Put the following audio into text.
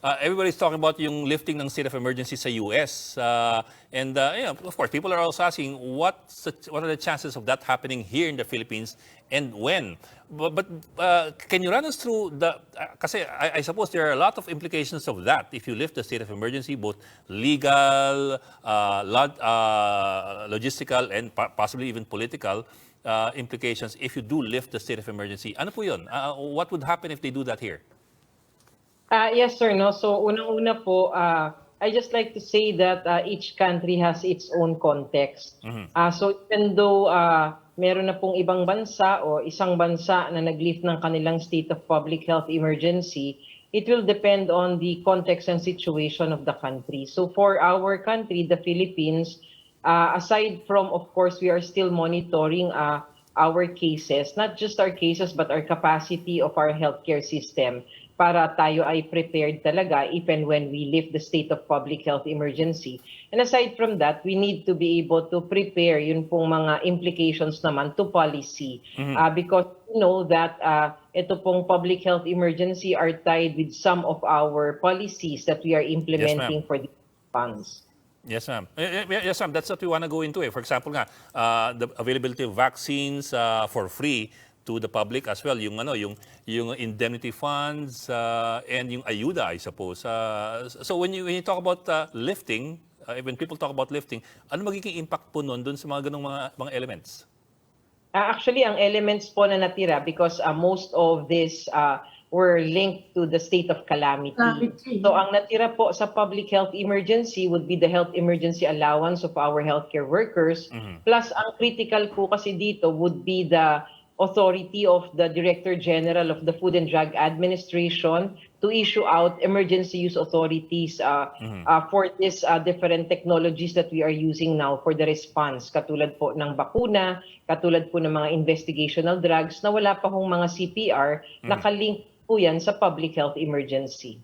everybody's talking about yung lifting ng state of emergency sa US. Of course, people are also asking what are the chances of that happening here in the Philippines and when? But can you run us through kasi I suppose there are a lot of implications of that if you lift the state of emergency, both legal, logistical, and possibly even political implications if you do lift the state of emergency. Ano po yun? What would happen if they do that here? Yes, sir. No? So, unang-una po, I just like to say that each country has its own context. So, even though meron na pong ibang bansa o isang bansa na nag-lift ng kanilang state of public health emergency, it will depend on the context and situation of the country. So, for our country, the Philippines, aside from, of course, we are still monitoring our cases, not just our cases, but our capacity of our healthcare system para tayo ay prepared talaga if and when we lift the state of public health emergency. And aside from that, we need to be able to prepare yun pong mga implications naman to policy. Because we know that ito pong public health emergency are tied with some of our policies that we are implementing for the funds. Yes, ma'am. Yes, ma'am. That's what we want to go into. For example, the availability of vaccines for free to the public as well. Yung indemnity funds and yung ayuda, I suppose. So when you talk about lifting, when people talk about lifting, ano magiging impact po nun dun sa mga ganung mga elements? Actually, ang elements po na natira because most of this were linked to the state of calamity. So ang natira po sa public health emergency would be the health emergency allowance of our healthcare workers. Plus ang critical po kasi dito would be the authority of the Director General of the Food and Drug Administration to issue out emergency use authorities for these different technologies that we are using now for the response. Katulad po ng bakuna, katulad po ng mga investigational drugs na wala pa hong mga CPR, nakalink po yan sa public health emergency.